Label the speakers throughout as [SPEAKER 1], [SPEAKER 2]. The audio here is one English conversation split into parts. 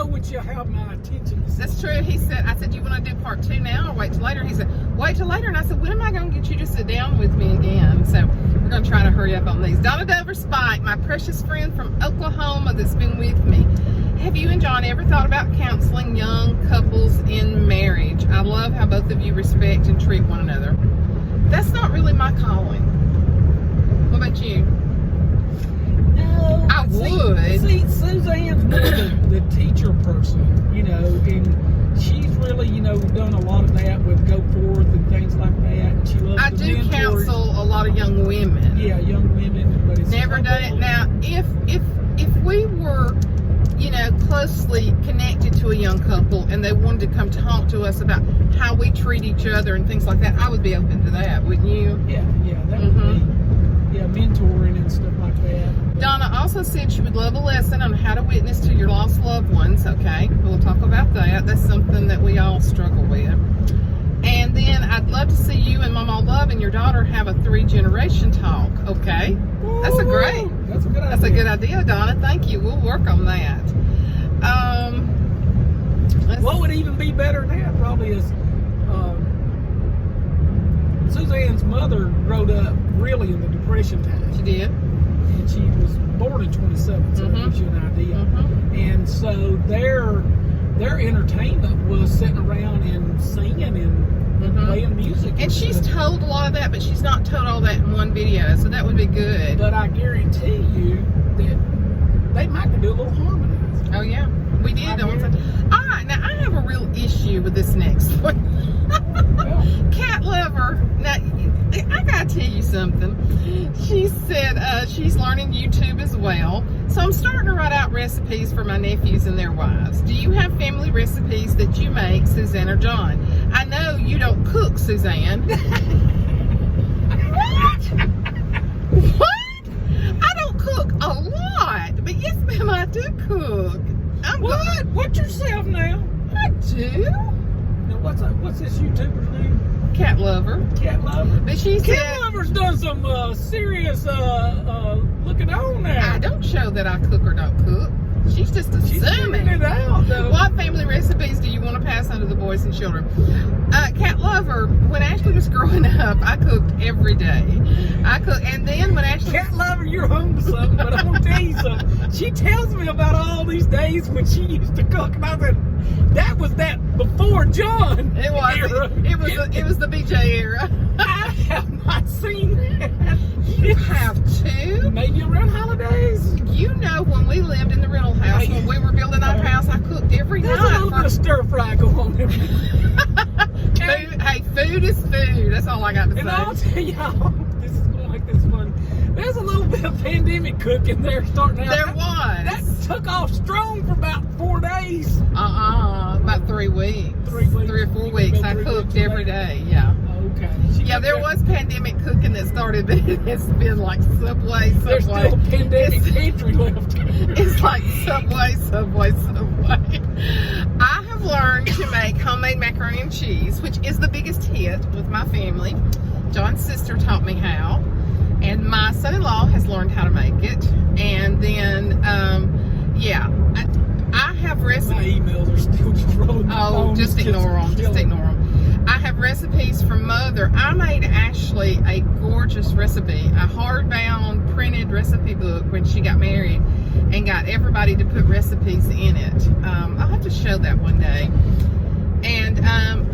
[SPEAKER 1] know when she'll have my attention.
[SPEAKER 2] That's true. He said, I said, do you want to do part 2 now or wait till later? He said, wait till later. And I said, when am I going to get you to sit down with me again? So we're going to try to hurry up on these. Donna Dover Spike, my precious friend from Oklahoma that's been with me. Have you and John ever thought about counseling young couples in marriage? I love how both of you respect and treat one another. That's not really my calling. What about you?
[SPEAKER 1] No,
[SPEAKER 2] I would.
[SPEAKER 1] See, Suzanne's more the teacher person, you know, and she's really, you know, done a lot of that with Go Forth and things like that. And she loves
[SPEAKER 2] I
[SPEAKER 1] the
[SPEAKER 2] do
[SPEAKER 1] mentors.
[SPEAKER 2] counsel a lot of young women.
[SPEAKER 1] Yeah, young women, but it's
[SPEAKER 2] Never done it. Now, if we were, you know, closely connected to a young couple and they wanted to come talk to us about how we treat each other and things like that, I would be open to that, wouldn't you?
[SPEAKER 1] Yeah, that would be, mentoring and stuff like that.
[SPEAKER 2] Donna also said she would love a lesson on how to witness to your lost loved ones. Okay, we'll talk about that. That's something that we all struggle with. And then I'd love to see you and Mama Love and your daughter have a 3-generation talk. Okay, that's a great.
[SPEAKER 1] That's a good idea.
[SPEAKER 2] That's a good idea, Donna. Thank you. We'll work on that.
[SPEAKER 1] What would even be better than that probably is Suzanne's mother growed up really in the Depression time.
[SPEAKER 2] She did.
[SPEAKER 1] And she was born in 27, so that gives you an idea. And so their entertainment was sitting around and singing and playing music.
[SPEAKER 2] And she's told a lot of that, but she's not told all that in one video, so that would be good.
[SPEAKER 1] But I guarantee you that they might could do a little harmonizing.
[SPEAKER 2] Oh yeah, we did. All right, now I have a real issue with this next one. Cat Lover. Now, I gotta tell you something. She said she's learning YouTube as well. So I'm starting to write out recipes for my nephews and their wives. Do you have family recipes that you make, Suzanne or John? I know you don't cook, Suzanne. What? What? I don't cook a lot, but yes, ma'am, I do cook.
[SPEAKER 1] What? Watch yourself now.
[SPEAKER 2] I do.
[SPEAKER 1] Now, what's this YouTuber's name?
[SPEAKER 2] Cat Lover.
[SPEAKER 1] Cat Lover.
[SPEAKER 2] But she said,
[SPEAKER 1] Cat Lover's done some serious looking on there.
[SPEAKER 2] I don't show that I cook or don't cook. She's just assuming.
[SPEAKER 1] She's it out, though.
[SPEAKER 2] What family recipes do you want to pass on to the boys and children? Cat Lover, when Ashley was growing up, I cooked every day. And then when Ashley...
[SPEAKER 1] Cat Lover, you're home to something, but I'm going to tell you something. She tells me about all these days when she used to cook, and I said, that was that before John.
[SPEAKER 2] It was.
[SPEAKER 1] Era.
[SPEAKER 2] It was the BJ era.
[SPEAKER 1] I have not seen that.
[SPEAKER 2] You have to.
[SPEAKER 1] Maybe around holidays.
[SPEAKER 2] You know, when we lived in the rental house, when we were building our house, I cooked every
[SPEAKER 1] There's
[SPEAKER 2] night.
[SPEAKER 1] There's a little bit of stir fry going on there.
[SPEAKER 2] Food is food. That's all I got to say.
[SPEAKER 1] And I'll tell y'all, this is going to make this funny. There's a little bit of pandemic cooking there starting out.
[SPEAKER 2] There was.
[SPEAKER 1] That took off strong for about 4 days.
[SPEAKER 2] About 3 weeks.
[SPEAKER 1] 3 weeks.
[SPEAKER 2] 3 or 4 weeks. I cooked every day. Yeah.
[SPEAKER 1] Okay.
[SPEAKER 2] Yeah, there was pandemic cooking that started, but it's been like Subway.
[SPEAKER 1] There's still pandemic pantry left.
[SPEAKER 2] It's like Subway. I have learned to make homemade macaroni and cheese, which is the biggest hit with my family. John's sister taught me how, and my son-in-law has learned how to make it. And then, I have recipes.
[SPEAKER 1] My emails are still just rolling.
[SPEAKER 2] Oh, just ignore them. Just ignore them. I have recipes from Mother. I made Ashley a gorgeous recipe, a hardbound printed recipe book when she got married, and got everybody to put recipes in it. I'll have to show that one day. And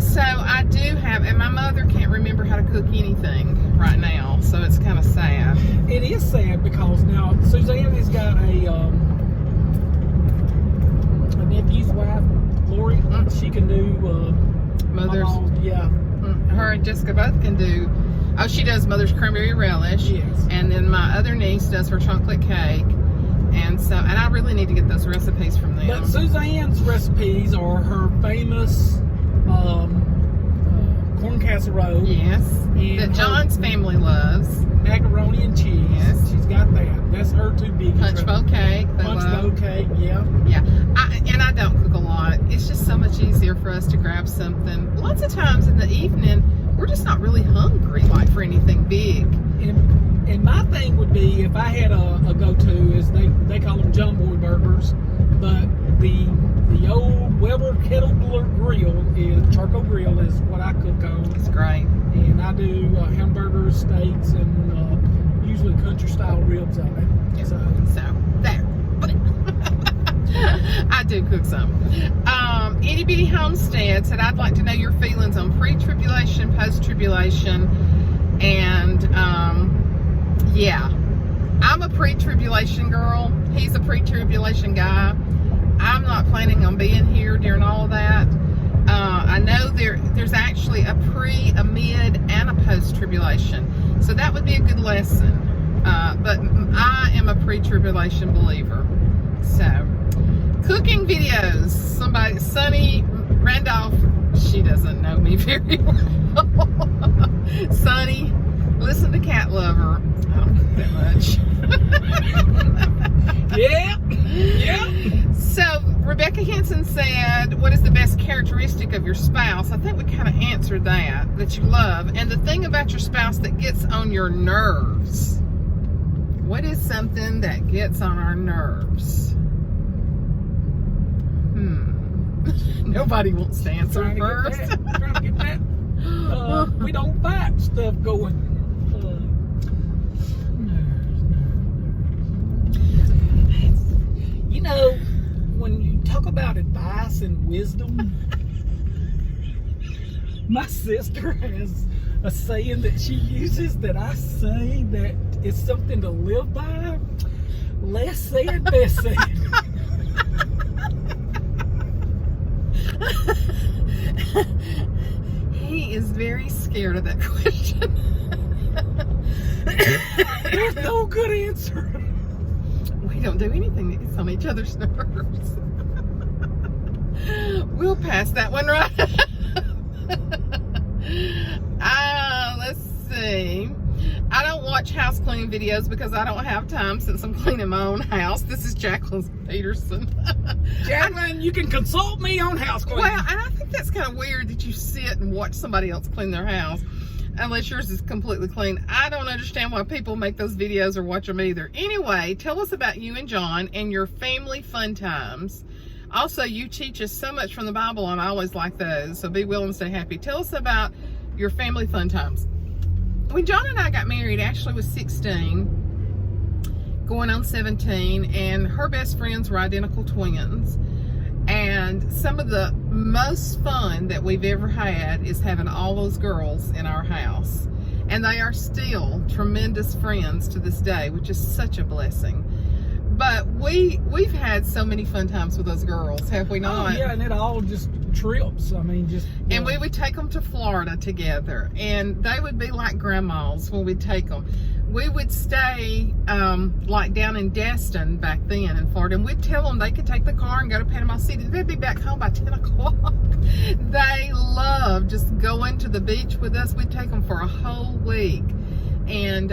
[SPEAKER 2] so I do have, and my mother can't remember how to cook anything right now, so it's kind of sad.
[SPEAKER 1] It is sad because now Suzanne has got a nephew's wife, Lori. She can do
[SPEAKER 2] Mother's.
[SPEAKER 1] Yeah.
[SPEAKER 2] Her and Jessica both can do. Oh, she does Mother's cranberry relish.
[SPEAKER 1] Yes.
[SPEAKER 2] And then my other niece does her chocolate cake. And so, and I really need to get those recipes from them.
[SPEAKER 1] But Suzanne's recipes are her famous corn casserole.
[SPEAKER 2] Yes. That John's family loves.
[SPEAKER 1] Macaroni and cheese.
[SPEAKER 2] Yes.
[SPEAKER 1] She's got that. That's her two biggest.
[SPEAKER 2] Punch bowl cake.
[SPEAKER 1] Punch bowl cake, yeah.
[SPEAKER 2] Yeah. And I don't cook a lot. It's just so much easier for us to grab something. Lots of times in the evening, we're just not really hungry, like for anything big.
[SPEAKER 1] And my thing would be, if I had a go-to, is they call them John Boy burgers, but the Weber Kettle Grill is charcoal grill is what I cook on.
[SPEAKER 2] It's great.
[SPEAKER 1] And I do hamburgers, steaks, and usually country style ribs on it.
[SPEAKER 2] So there. I do cook some. Itty Bitty Homestead said, I'd like to know your feelings on pre-tribulation, post-tribulation, and yeah, I'm a pre-tribulation girl. He's a pre-tribulation guy. I'm not planning on being here during all of that. I know there's actually a pre, a mid, and a post-tribulation, so that would be a good lesson. But I am a pre-tribulation believer. So, cooking videos. Somebody, Sunny Randolph, she doesn't know me very well. Sunny, listen to Cat Lover. I don't cook that much. Yeah. So, Rebecca Henson said, what is the best characteristic of your spouse? I think we kind of answered that you love. And the thing about your spouse that gets on your nerves. What is something that gets on our nerves? Nobody wants to answer first.
[SPEAKER 1] Trying to get that. We don't fight stuff going. You know, when you talk about advice and wisdom, my sister has a saying that she uses that I say that it's something to live by. Less said, best said.
[SPEAKER 2] He is very scared of that question.
[SPEAKER 1] There's no good answer.
[SPEAKER 2] We don't do anything that gets on each other's nerves. We'll pass that one, right? Let's see. I don't watch house cleaning videos because I don't have time since I'm cleaning my own house. This is Jacqueline Peterson.
[SPEAKER 1] Jacqueline, you can consult me on house cleaning.
[SPEAKER 2] Well, and I think that's kind of weird that you sit and watch somebody else clean their house unless yours is completely clean. I don't understand why people make those videos or watch them either. Anyway, tell us about you and John and your family fun times. Also, you teach us so much from the Bible, and I always like those, so be well and stay happy. Tell us about your family fun times. When John and I got married, Ashley was 16, going on 17, and her best friends were identical twins. And some of the most fun that we've ever had is having all those girls in our house. And they are still tremendous friends to this day, which is such a blessing. But we've had so many fun times with those girls, have we not?
[SPEAKER 1] Oh, yeah, and it all just trips. I mean, just...
[SPEAKER 2] And we would take them to Florida together, and they would be like grandmas when we'd take them. We would stay like down in Destin back then in Florida, and we'd tell them they could take the car and go to Panama City. They'd be back home by 10 o'clock. They loved just going to the beach with us. We'd take them for a whole week. And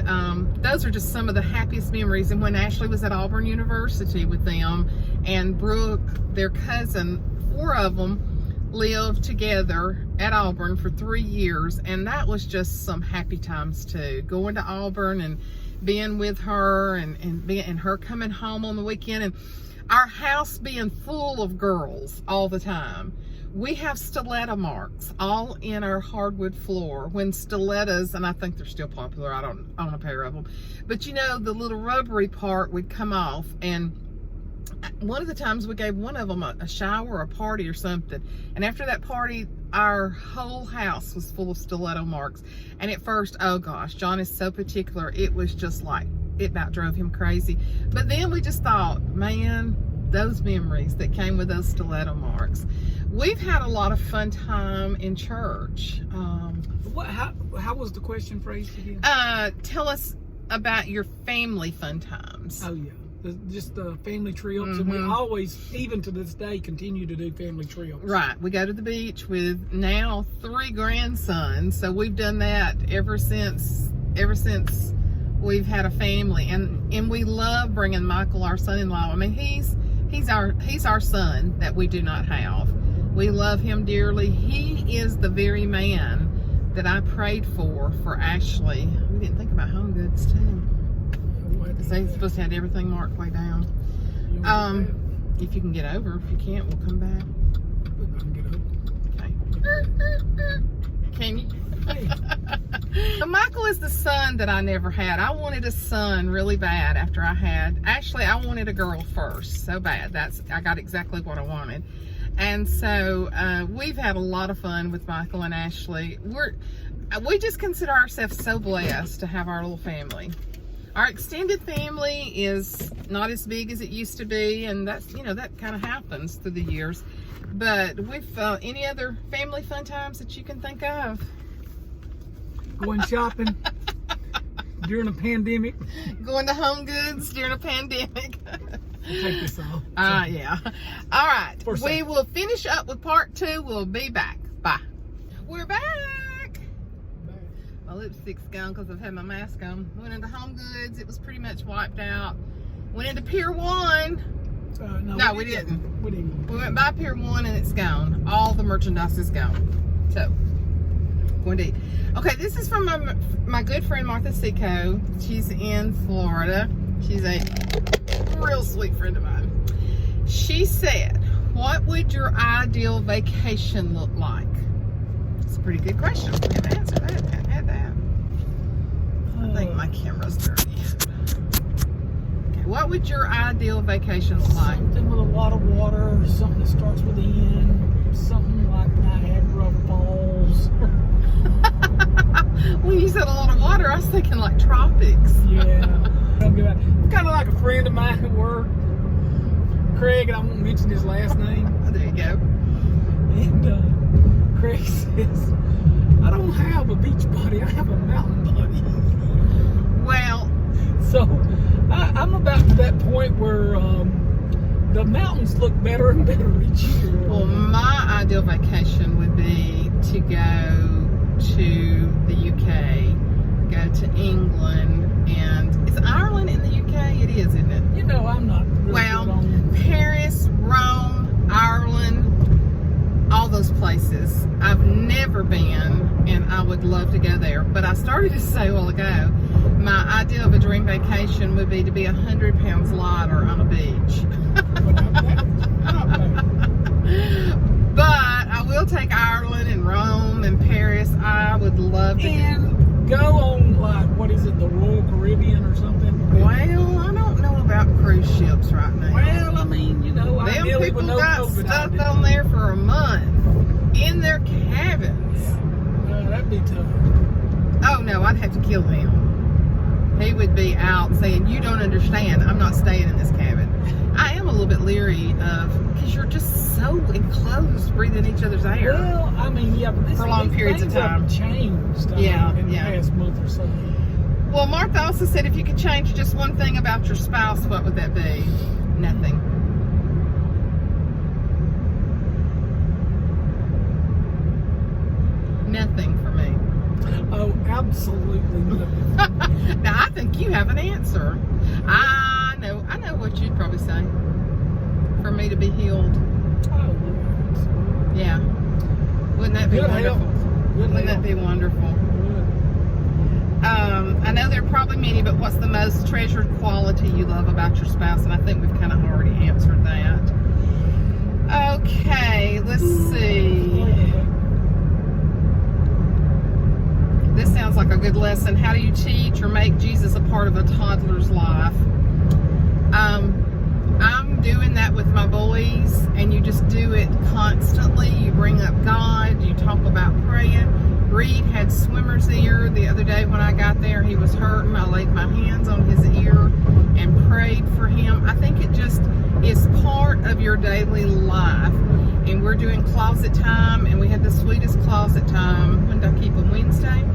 [SPEAKER 2] those are just some of the happiest memories. And when Ashley was at Auburn University with them, and Brooke, their cousin, 4 of them lived together at Auburn for 3 years, and that was just some happy times too. Going to Auburn and being with her, and her coming home on the weekend, and our house being full of girls all the time. We have stiletto marks all in our hardwood floor. When stilettos, and I think they're still popular, I don't own a pair of them, but you know, the little rubbery part would come off. And one of the times we gave one of them a shower or a party or something, and after that party, our whole house was full of stiletto marks. And at first, oh gosh, John is so particular, it was just like, it about drove him crazy. But then we just thought, man, those memories that came with those stiletto marks. We've had a lot of fun time in church.
[SPEAKER 1] How was the question phrased again?
[SPEAKER 2] Tell us about your family fun times.
[SPEAKER 1] Oh, yeah. Just the family trips. And we always, even to this day, continue to do family trips. Right.
[SPEAKER 2] We go to the beach with now 3 grandsons. So we've done that ever since we've had a family. And we love bringing Michael, our son-in-law. I mean, he's our son that we do not have. We love him dearly. He is the very man that I prayed for Ashley. We didn't think about home goods too. They're supposed to have everything marked way down. If you can get over, if you can't, we'll come back.
[SPEAKER 1] but I can get up.
[SPEAKER 2] Okay. Can you?
[SPEAKER 1] Hey.
[SPEAKER 2] So Michael is the son that I never had. I wanted a son really bad after I had. Actually, I wanted a girl first, so bad. I got exactly what I wanted. And so we've had a lot of fun with Michael and Ashley. We just consider ourselves so blessed to have our little family. Our extended family is not as big as it used to be, and that's, that kind of happens through the years. But we've any other family fun times that you can think of?
[SPEAKER 1] Going shopping during a pandemic.
[SPEAKER 2] Going to Home Goods during a pandemic.
[SPEAKER 1] Take this off.
[SPEAKER 2] Yeah. All right. We
[SPEAKER 1] second.
[SPEAKER 2] will finish up with part 2. We'll be back. Bye. We're back. My lipstick's gone because I've had my mask on. Went into Home Goods. It was pretty much wiped out. Went into Pier 1. No, we didn't.
[SPEAKER 1] We didn't.
[SPEAKER 2] We went by Pier 1 and it's gone. All the merchandise is gone. So, indeed. Okay, this is from my good friend Martha Seco. She's in Florida. She's a real sweet friend of mine. She said, what would your ideal vacation look like? It's a pretty good question. We haven't answered that. Haven't had that. I think my camera's dirty. Okay, what would your ideal vacation look like?
[SPEAKER 1] Something with a lot of water, something that starts with an N, something like Niagara Falls.
[SPEAKER 2] When you said a lot of water, I was thinking like tropics.
[SPEAKER 1] Yeah. Kind of like a friend of mine at work, Craig, and I won't mention his last name.
[SPEAKER 2] There you go.
[SPEAKER 1] And Craig says, I don't have a beach buddy, I have a mountain buddy.
[SPEAKER 2] Well,
[SPEAKER 1] so I'm about to that point where the mountains look better and better each year.
[SPEAKER 2] Well, my ideal vacation would be to go to the UK, go to England, and is Ireland in the UK? It is, isn't it?
[SPEAKER 1] I'm not really
[SPEAKER 2] Well,
[SPEAKER 1] good on...
[SPEAKER 2] Paris, Rome, Ireland, all those places. I've never been, and I would love to go there. But I started to say a while ago, my idea of a dream vacation would be to be 100 pounds lighter on a beach. But I will take Ireland and Rome and Paris. I would love to.
[SPEAKER 1] And go on, like, what is it, the Royal Caribbean or something?
[SPEAKER 2] Well, I don't know about cruise ships right now.
[SPEAKER 1] Well, I mean,
[SPEAKER 2] Them
[SPEAKER 1] ideally
[SPEAKER 2] people
[SPEAKER 1] with no
[SPEAKER 2] got
[SPEAKER 1] COVID
[SPEAKER 2] stuck
[SPEAKER 1] out
[SPEAKER 2] on there for a month in their cabins.
[SPEAKER 1] That'd be tough.
[SPEAKER 2] Oh no, I'd have to kill him. He would be out saying, "You don't understand. I'm not staying in this cabin." I am a little bit leery of, because you're just so enclosed, breathing each other's air.
[SPEAKER 1] Well, I mean, yeah, but
[SPEAKER 2] For long periods of time.
[SPEAKER 1] Things have changed in the past month or so.
[SPEAKER 2] Well, Martha also said if you could change just one thing about your spouse, what would that be? Nothing. Nothing for me.
[SPEAKER 1] Oh, absolutely nothing.
[SPEAKER 2] Now, I think you have an answer. I know what you'd probably say. For me to be healed.
[SPEAKER 1] Oh,
[SPEAKER 2] Yeah. Wouldn't that be wonderful? Wouldn't that be wonderful? I know there are probably many, but what's the most treasured quality you love about your spouse? And I think we've kind of already answered that. Okay, let's see. This sounds like a good lesson. How do you teach or make Jesus a part of a toddler's life? I'm doing that with my boys, and you just do it constantly. You bring up God, you talk about praying. Reed had swimmer's ear the other day when I got there. He was hurting. I laid my hands on his ear and prayed for him. I think it just is part of your daily life. And we're doing closet time, and we had the sweetest closet time. When did I keep them? Wednesday?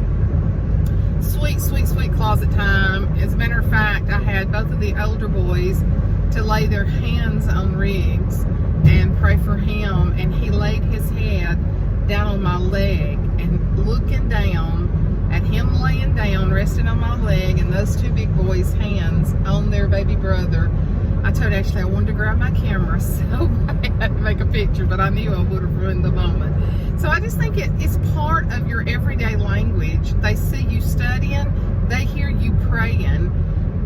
[SPEAKER 2] Sweet, sweet, sweet closet time. As a matter of fact, I had both of the older boys to lay their hands on Riggs and pray for him, and he laid his head down on my leg, and looking down at him laying down, resting on my leg, and those two big boys' hands on their baby brother. I told Ashley I wanted to grab my camera so bad to make a picture, but I knew I would have ruined the moment. So I just think it's part of your everyday language. They see you studying, they hear you praying,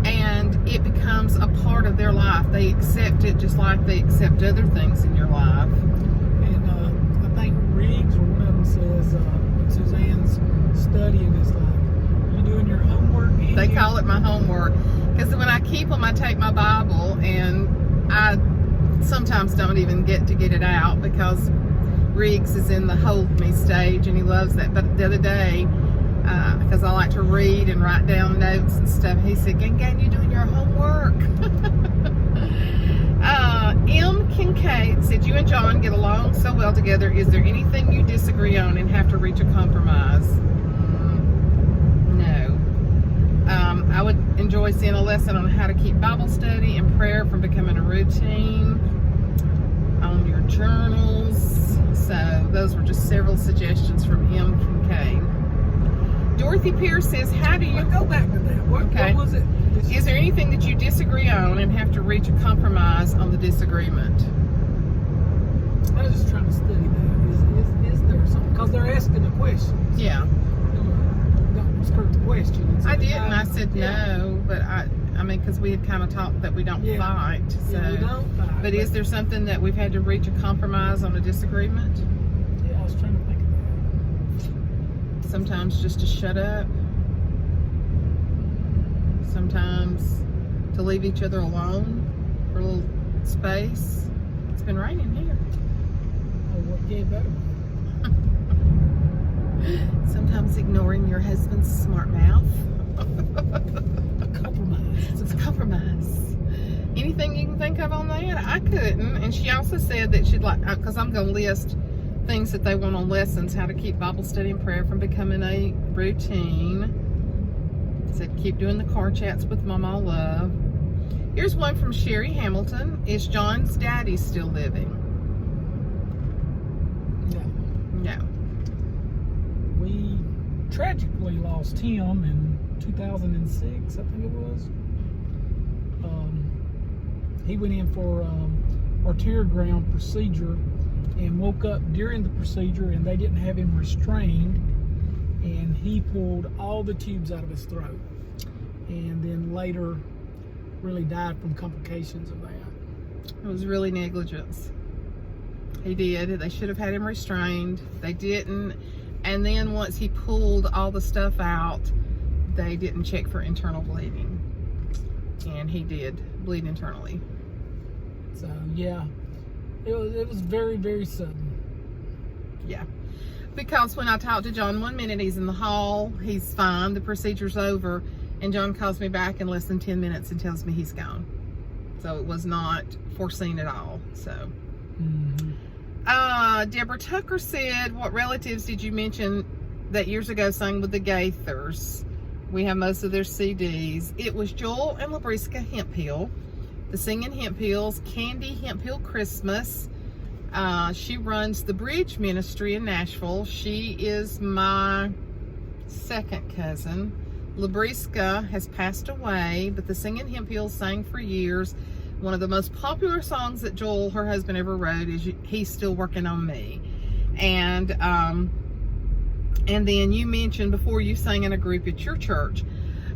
[SPEAKER 2] and it becomes a part of their life. They accept it just like they accept other things in your life.
[SPEAKER 1] And
[SPEAKER 2] I take my Bible, and I sometimes don't even get it out because Riggs is in the hold me stage, and he loves that. But the other day, because I like to read and write down notes and stuff, he said, Gang, you doing your homework? M. Kincaid said, you and John get along so well together. Is there anything you disagree on and have to reach a compromise? No. I would enjoy seeing a lesson on how to keep Bible study and prayer from becoming a routine on your journals. So those were just several suggestions from M. Kincaid. Dorothy Pierce says, how do you...
[SPEAKER 1] Go back to that. What was it?
[SPEAKER 2] Is there anything that you disagree on and have to reach a compromise on the disagreement?
[SPEAKER 1] I was just trying to study that. Is there something? Because they're asking the questions.
[SPEAKER 2] Yeah.
[SPEAKER 1] Don't skirt the question.
[SPEAKER 2] I did, and I said no, but I mean, because we had kind of talked that we don't fight. So.
[SPEAKER 1] Yeah, we don't fight.
[SPEAKER 2] But is there something that we've had to reach a compromise on a disagreement?
[SPEAKER 1] Yeah, I was trying to think of that.
[SPEAKER 2] Sometimes just to shut up. Sometimes to leave each other alone for a little space. It's been raining here.
[SPEAKER 1] Oh, what gave that?
[SPEAKER 2] Sometimes ignoring your husband's smart mouth.
[SPEAKER 1] A compromise.
[SPEAKER 2] It's a compromise. Anything you can think of on that? I couldn't. And she also said that she'd like, because I'm going to list things that they want on lessons, how to keep Bible study and prayer from becoming a routine. Said keep doing the car chats with Mama Love. Here's one from Sherry Hamilton. Is John's daddy still living? No.
[SPEAKER 1] We tragically lost him in 2006, I think it was. He went in for arteriogram procedure and woke up during the procedure, and they didn't have him restrained, and he pulled all the tubes out of his throat, and then later really died from complications of that.
[SPEAKER 2] It was really negligence. He did. They should have had him restrained. They didn't. And then once he pulled all the stuff out, they didn't check for internal bleeding. And he did bleed internally.
[SPEAKER 1] So, yeah. It was very, very sudden.
[SPEAKER 2] Yeah. Because when I talked to John 1 minute, he's in the hall, he's fine, the procedure's over, and John calls me back in less than 10 minutes and tells me he's gone. So it was not foreseen at all. So, Deborah Tucker said, what relatives did you mention that years ago sang with the Gaithers? We have most of their CDs. It was Joel and Labriska Hemphill, the Singing Hemphills, Candy Hemphill Christmas. She runs the Bridge Ministry in Nashville. She is my second cousin. Labriska has passed away, but the Singing Hemphills sang for years. One of the most popular songs that Joel, her husband, ever wrote is He's Still Working on Me. And then you mentioned before you sang in a group at your church.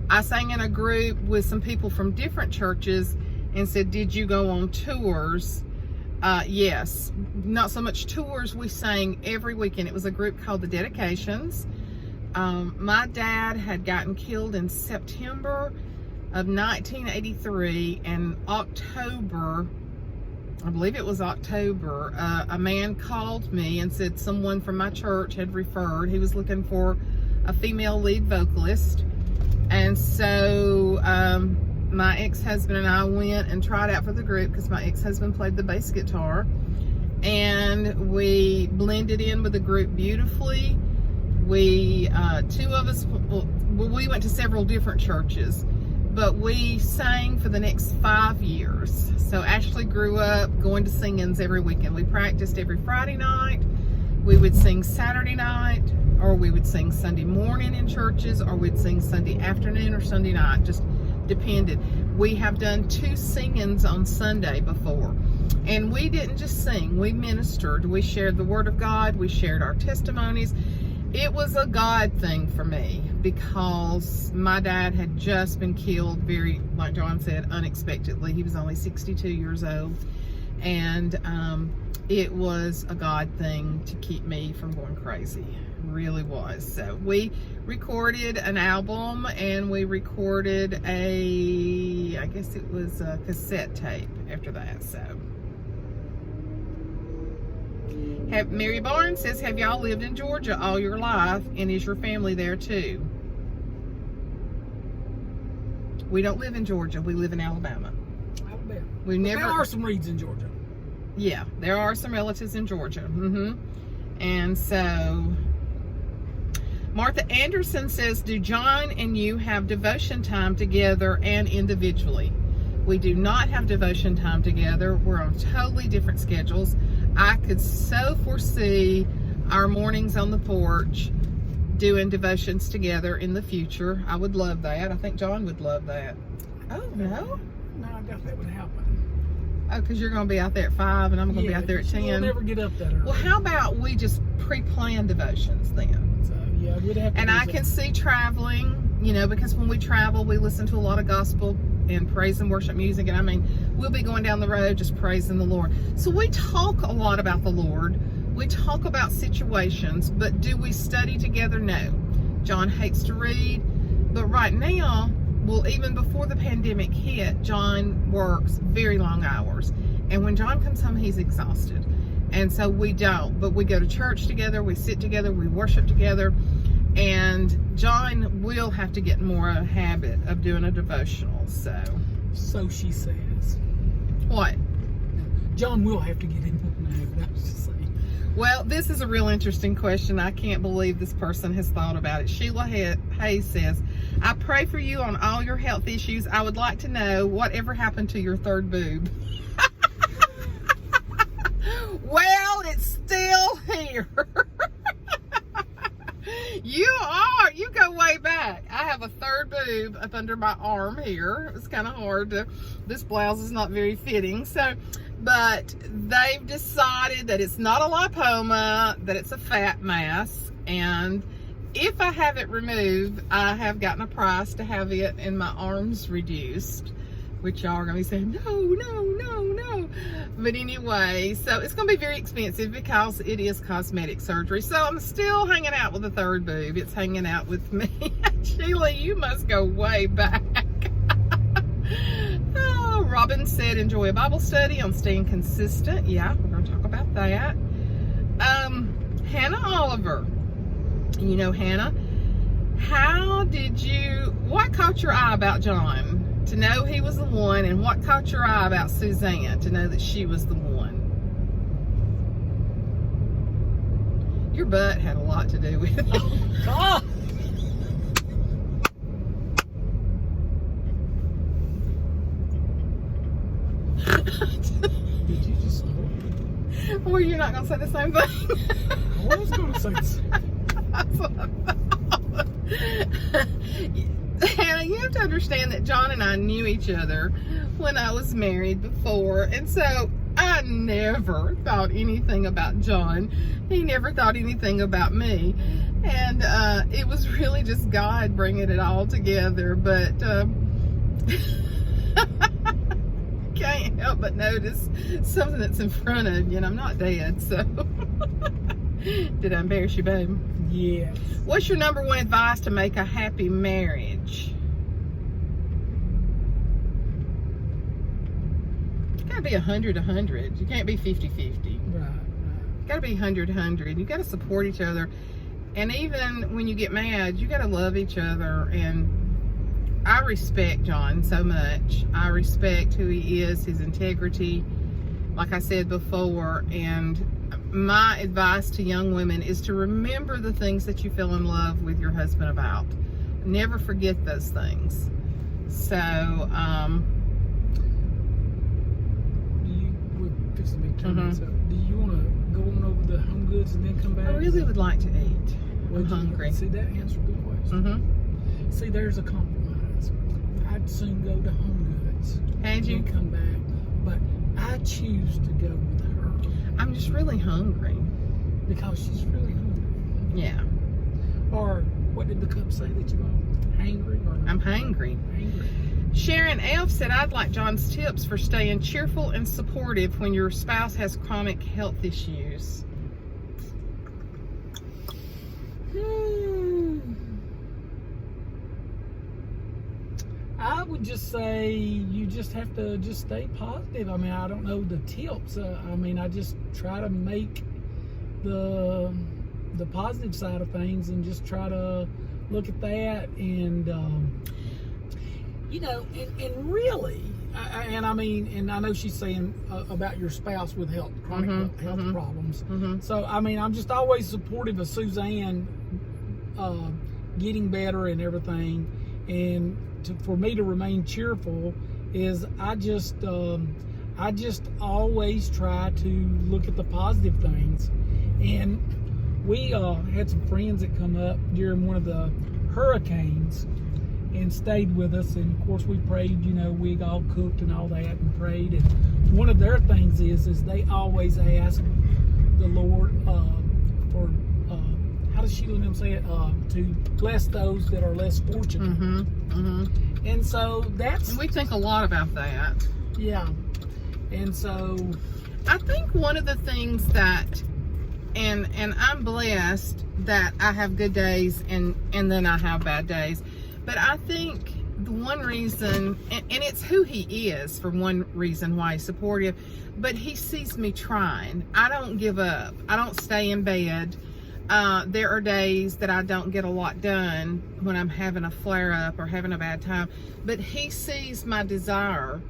[SPEAKER 2] I sang in a group with some people from different churches and said, did you go on tours? Yes, not so much tours. We sang every weekend. It was a group called the Dedications. My dad had gotten killed in September of 1983, and October, I believe it was October, a man called me and said someone from my church had referred. He was looking for a female lead vocalist. And so my ex-husband and I went and tried out for the group because my ex-husband played the bass guitar. And we blended in with the group beautifully. We, two of us, we went to several different churches, but we sang for the next 5 years. So Ashley grew up going to sing-ins every weekend. We practiced every Friday night. We would sing Saturday night, or we would sing Sunday morning in churches, or we'd sing Sunday afternoon or Sunday night, just depended. We have done 2 sing-ins on Sunday before. And we didn't just sing, we ministered. We shared the Word of God, we shared our testimonies. It was a God thing for me because my dad had just been killed very, like John said, unexpectedly. He was only 62 years old. And it was a God thing to keep me from going crazy. It really was. So we recorded an album, and we recorded I guess it was a cassette tape after that. So Mary Barnes says, have y'all lived in Georgia all your life, and is your family there too? We don't live in Georgia. We live in Alabama.
[SPEAKER 1] There are some Reeds in Georgia.
[SPEAKER 2] Yeah, there are some relatives in Georgia. And so Martha Anderson says, do John and you have devotion time together and individually? We do not have devotion time together. We're on totally different schedules. I could so foresee our mornings on the porch doing devotions together in the future. I would love that. I think John would love that. Oh, no?
[SPEAKER 1] No, I doubt that would happen.
[SPEAKER 2] Oh, because you're going to be out there at 5 and I'm going to be out there at 10.
[SPEAKER 1] You'll never get up that early.
[SPEAKER 2] Well, how about we just pre-plan devotions then?
[SPEAKER 1] So, yeah, we'd have to.
[SPEAKER 2] And I can see traveling, you know, because when we travel, we listen to a lot of gospel and praise and worship music. And I mean, we'll be going down the road just praising the Lord. So we talk a lot about the Lord. We talk about situations, but do we study together? No. John hates to read, but right now, well, even before the pandemic hit, John works very long hours. And when John comes home, he's exhausted. And so we don't, but we go to church together, we sit together, we worship together. And John will have to get more a habit of doing a devotional, so.
[SPEAKER 1] So she says.
[SPEAKER 2] What?
[SPEAKER 1] John will have to get in the habit, I was just saying.
[SPEAKER 2] Well, this is a real interesting question. I can't believe this person has thought about it. Sheila Hayes says, I pray for you on all your health issues. I would like to know whatever happened to your third boob. Well, it's still here. You go way back. I have a third boob up under my arm here. It's kind of hard to, this blouse is not very fitting. So, but they've decided that it's not a lipoma, that it's a fat mass. And if I have it removed, I have gotten a price to have it in my arms reduced, which y'all are going to be saying, no, no, no, no. But anyway, so it's going to be very expensive because it is cosmetic surgery. So I'm still hanging out with the third boob. It's hanging out with me. Sheila, you must go way back. Oh, Robin said, enjoy a Bible study on staying consistent. Yeah, we're going to talk about that. Hannah Oliver. You know Hannah. What caught your eye about John to know he was the one, and what caught your eye about Suzanne to know that she was the one? Your butt had a lot to do with it.
[SPEAKER 1] Oh, did you just say that?
[SPEAKER 2] Or you're not going to say the same thing?
[SPEAKER 1] I was going to say the same thing.
[SPEAKER 2] That's what I thought. Hannah, you have to understand that John and I knew each other when I was married before, and so I never thought anything about John. He never thought anything about me, and it was really just God bringing it all together. But can't help but notice something that's in front of you, and I'm not dead, so. Did I embarrass you, babe?
[SPEAKER 1] Yes.
[SPEAKER 2] What's your number one advice to make a happy marriage? You gotta be 100-100. You can't be 50-50.
[SPEAKER 1] Right.
[SPEAKER 2] You gotta be 100-100. You gotta support each other. And even when you get mad, you gotta love each other. And I respect John so much. I respect who he is, his integrity, like I said before. And my advice to young women is to remember the things that you fell in love with your husband about. Never forget those things. So,
[SPEAKER 1] we're fixing to be turning this up. Do you want to go on over the home goods and then come back?
[SPEAKER 2] I really would like to eat. I'm hungry.
[SPEAKER 1] See, that answered the question. See, there's a compromise. I'd soon go to home goods.
[SPEAKER 2] Had you?
[SPEAKER 1] And come back. But I choose to go with her.
[SPEAKER 2] I'm just really hungry.
[SPEAKER 1] Because she's really hungry.
[SPEAKER 2] Yeah.
[SPEAKER 1] Or what did the cup say that you are? Hangry? Or
[SPEAKER 2] I'm hangry.
[SPEAKER 1] Hangry.
[SPEAKER 2] Sharon F. said, I'd like John's tips for staying cheerful and supportive when your spouse has chronic health issues.
[SPEAKER 1] I would just say you just have to just stay positive. I mean, I don't know the tips. I mean, I just try to make the positive side of things and just try to look at that and you know, and really, and I mean, and I know she's saying about your spouse with chronic health problems. So I mean, I'm just always supportive of Suzanne getting better and everything, and for me to remain cheerful is I just always try to look at the positive things. And we had some friends that come up during one of the hurricanes and stayed with us, and of course we prayed. You know, we all cooked and all that and prayed, and one of their things is they always ask the Lord for how does Sheila and them say it, to bless those that are less fortunate. And so
[SPEAKER 2] and we think a lot about that.
[SPEAKER 1] Yeah. And so
[SPEAKER 2] I think one of the things that, and I'm blessed that I have good days and then I have bad days, but I think the one reason, and it's who he is for one reason why he's supportive, but he sees me trying. I don't give up. I don't stay in bed. There are days that I don't get a lot done when I'm having a flare-up or having a bad time, but he sees my desire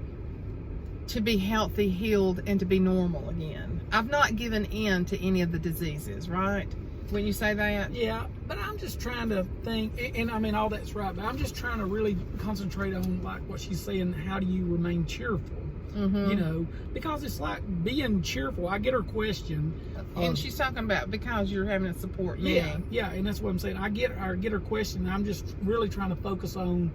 [SPEAKER 2] to be healthy, healed, and to be normal again. I've not given in to any of the diseases, right? When you say that?
[SPEAKER 1] Yeah, but I'm just trying to think, and I mean, all that's right, but I'm just trying to really concentrate on, like what she's saying, how do you remain cheerful? You know, because it's like being cheerful. I get her question.
[SPEAKER 2] And she's talking about because you're having to support me.
[SPEAKER 1] Yeah, and that's what I'm saying. I get her question, and I'm just really trying to focus on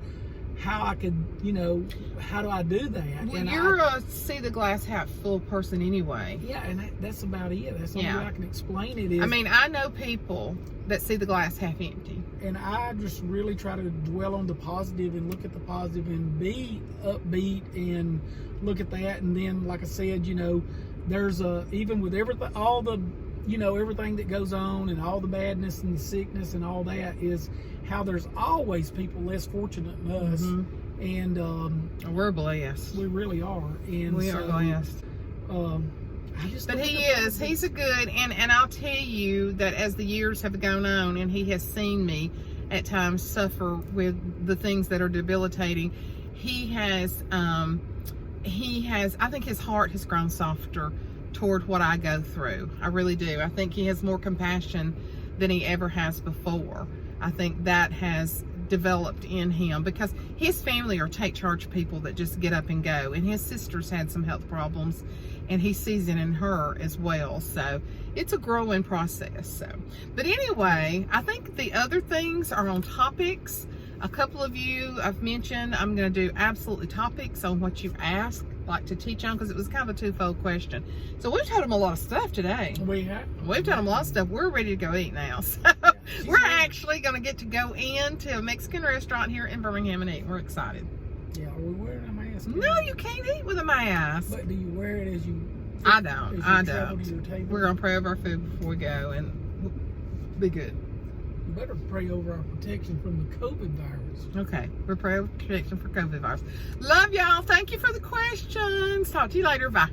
[SPEAKER 1] how I could, you know, how do I do that?
[SPEAKER 2] Well,
[SPEAKER 1] and
[SPEAKER 2] you're a see the glass half full person anyway.
[SPEAKER 1] Yeah, and that's about it. That's the only way I can explain it. Is,
[SPEAKER 2] I mean, I know people that see the glass half empty.
[SPEAKER 1] And I just really try to dwell on the positive and look at the positive and be upbeat and look at that. And then, like I said, you know, there's even with everything, all the, you know, everything that goes on and all the badness and the sickness and all that is how there's always people less fortunate than us. And
[SPEAKER 2] we're blessed.
[SPEAKER 1] We really are. And
[SPEAKER 2] we are blessed. But he's a good, and I'll tell you that as the years have gone on and he has seen me at times suffer with the things that are debilitating, he has, I think his heart has grown softer toward what I go through. I really do. I think he has more compassion than he ever has before. I think that has developed in him because his family are take charge people that just get up and go, and his sister's had some health problems and he sees it in her as well. So it's a growing process. So, but anyway, I think the other things are on topics. A couple of you I've mentioned. I'm going to do absolutely topics on what you've asked, like to teach on, because it was kind of a twofold question. So we've taught them a lot of stuff today.
[SPEAKER 1] We have.
[SPEAKER 2] We've taught them a lot of stuff. We're ready to go eat now. So we're actually going to get to go into a Mexican restaurant here in Birmingham and eat. We're excited.
[SPEAKER 1] Yeah, are we wearing a mask?
[SPEAKER 2] No, you can't eat with a mask.
[SPEAKER 1] But do you wear it as you?
[SPEAKER 2] I don't.
[SPEAKER 1] I don't.
[SPEAKER 2] We're going to pray over our food before we go and be good.
[SPEAKER 1] You better pray over our protection from the COVID virus.
[SPEAKER 2] Okay, we're praying for protection for COVID virus. Love y'all. Thank you for the questions. Talk to you later. Bye.